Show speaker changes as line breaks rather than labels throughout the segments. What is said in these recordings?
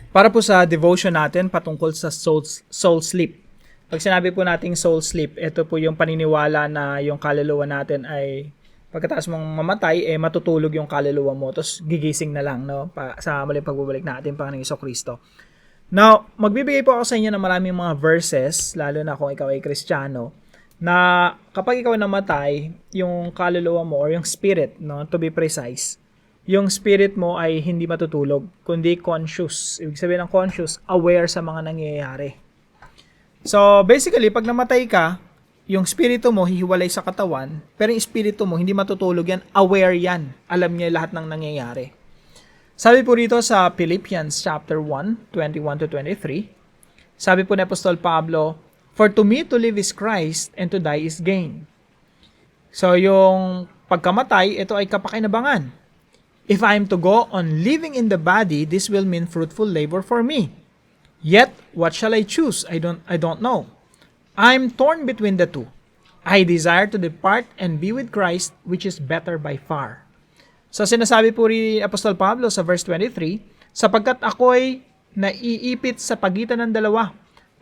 Para po sa devotion natin patungkol sa soul sleep. Pag sinabi po nating soul sleep, ito po yung paniniwala na yung kaluluwa natin ay pagkatapos mong mamatay, matutulog yung kaluluwa mo, tapos gigising na lang, no? Sa muling pagbabalik natin, Panginoong Jesucristo. Now, magbibigay po ako sa inyo ng maraming mga verses, lalo na kung ikaw ay Kristiyano, na kapag ikaw namatay, yung kaluluwa mo, or yung spirit, no, to be precise, yung spirit mo ay hindi matutulog, kundi conscious. Ibig sabihin ng conscious, aware sa mga nangyayari. So, basically, pag namatay ka, yung spirito mo hihiwalay sa katawan, pero yung spirito mo hindi matutulog yan, aware yan. Alam niya lahat ng nangyayari. Sabi po rito sa Philippians chapter 1, 21-23, sabi po ni Apostol Pablo, "For to me to live is Christ, and to die is gain." So, yung pagkamatay, ito ay kapakinabangan. "If I am to go on living in the body, this will mean fruitful labor for me. Yet, what shall I choose? I don't know. I'm torn between the two. I desire to depart and be with Christ, which is better by far." So, sinasabi po rin Apostol Pablo sa verse 23, "Sapagkat ako'y naiipit sa pagitan ng dalawa.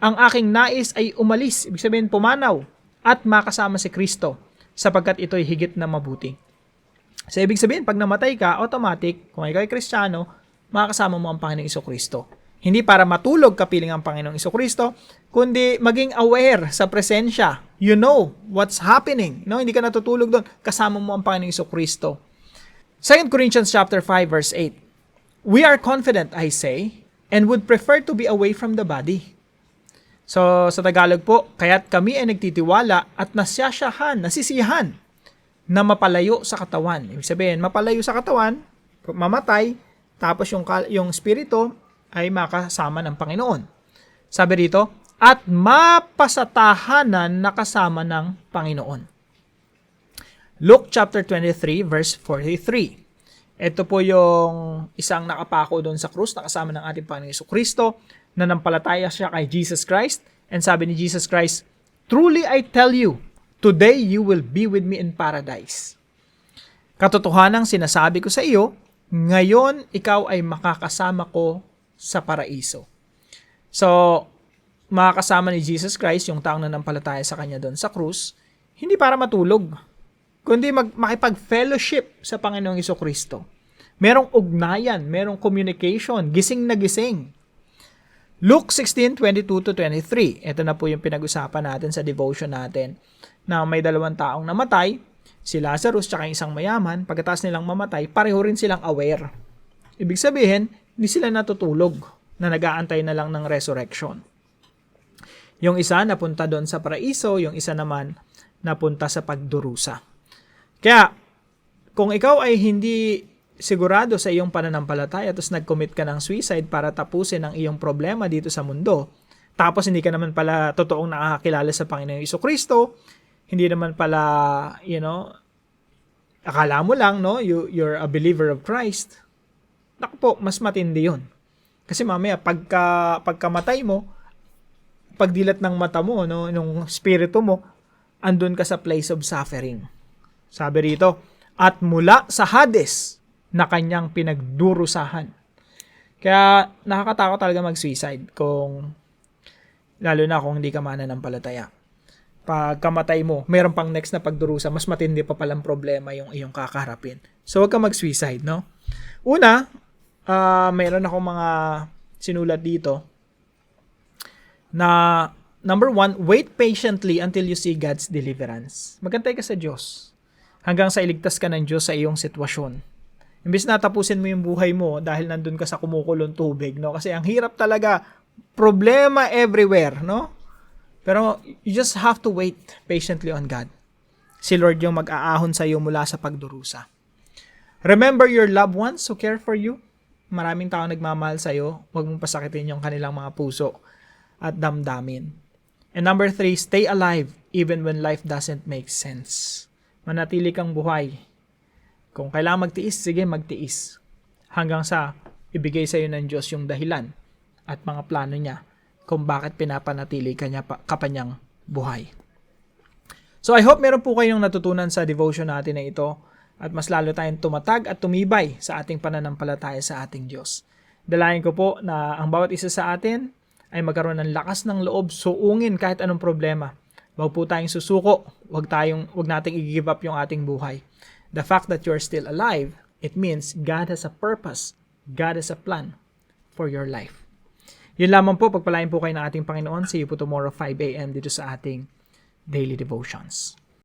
Ang aking nais ay umalis," ibig sabihin pumanaw, "at makasama si Kristo, sapagkat ito'y higit na mabuti." So, ibig sabihin, pag namatay ka, automatic, kung ikaw ay Kristiyano, makakasama mo ang Panginoong Jesucristo. Hindi para matulog kapiling ang Panginoong Jesucristo, kundi maging aware sa presensya. You know what's happening. No? Hindi ka natutulog doon. Kasama mo ang Panginoong Jesucristo. 2 Corinthians chapter 5, verse 8. "We are confident, I say, and would prefer to be away from the body." So, sa Tagalog po, kaya't kami ay nagtitiwala at nasisiyahan na mapalayo sa katawan. Ibig sabihin, mapalayo sa katawan, mamatay, tapos yung spirito ay makasama ng Panginoon. Sabi rito, at mapasatahanan na kasama ng Panginoon. Luke chapter 23, verse 43. Ito po yung isang nakapako doon sa krus, nakasama ng ating Panginoon Jesucristo, na nampalataya siya kay Jesus Christ. And sabi ni Jesus Christ, "Truly I tell you, today you will be with me in paradise." Katotohanang sinasabi ko sa iyo, ngayon ikaw ay makakasama ko sa paraiso. So, makakasama ni Jesus Christ yung taong nanampalataya sa kanya doon sa krus, hindi para matulog, kundi makipag-fellowship sa Panginoong Jesucristo. Merong ugnayan, merong communication, gising na gising. Luke 16:22-23. Ito na po yung pinag-usapan natin sa devotion natin, na may dalawang taong namatay, si Lazarus at isang mayaman. Pagkatapos nilang mamatay, pareho rin silang aware. Ibig sabihin, hindi sila natutulog, na nag-aantay na lang ng resurrection. Yung isa napunta doon sa paraiso, yung isa naman napunta sa pagdurusa. Kaya, kung ikaw ay hindi sigurado sa iyong pananampalataya, tapos nag-commit ka ng suicide para tapusin ang iyong problema dito sa mundo, tapos hindi ka naman pala totoong nakakakilala sa Panginoong Jesucristo, hindi naman pala, akala mo lang, no, you're a believer of Christ, naku po, mas matindi yun. Kasi mamaya, pagkamatay mo, pagdilat ng mata mo, no, nung spirito mo, andun ka sa place of suffering. Sabi rito, at mula sa Hades, na kanyang pinagdurusahan. Kaya nakakatakot talaga mag-suicide lalo na kung hindi ka mananampalataya. Pag kamatay mo, meron pang next na pagdurusa, mas matindi pa palang problema yung iyong kakaharapin. So, huwag ka mag-suicide, no? Una, meron akong mga sinulat dito na number 1, wait patiently until you see God's deliverance. Magantay ka sa Diyos hanggang sa iligtas ka ng Diyos sa iyong sitwasyon. Imbis na tapusin mo yung buhay mo dahil nandun ka sa kumukulong tubig, no? Kasi ang hirap talaga, problema everywhere, no? Pero you just have to wait patiently on God. Si Lord yung mag-aahon sa iyo mula sa pagdurusa. Remember your loved ones who care for you. Maraming tao nagmamahal sa iyo. Huwag mong pasakitin yung kanilang mga puso at damdamin. And number 3, stay alive even when life doesn't make sense. Manatili kang buhay. Kung kailangan magtiis, sige magtiis. Hanggang sa ibigay sa iyo ng Diyos yung dahilan at mga plano niya kung bakit pinapanatili ka pa niyang buhay. So I hope meron po kayong natutunan sa devotion natin na ito at mas lalo tayong tumatag at tumibay sa ating pananampalataya sa ating Diyos. Dalayan ko po na ang bawat isa sa atin ay magkaroon ng lakas ng loob, suungin kahit anong problema. Huwag po tayong susuko, huwag nating i-give up yung ating buhay. The fact that you're still alive, it means God has a purpose, God has a plan for your life. Yun lamang po, pagpalain po kayo ng ating Panginoon. See you po tomorrow 5 a.m. dito sa ating Daily Devotions.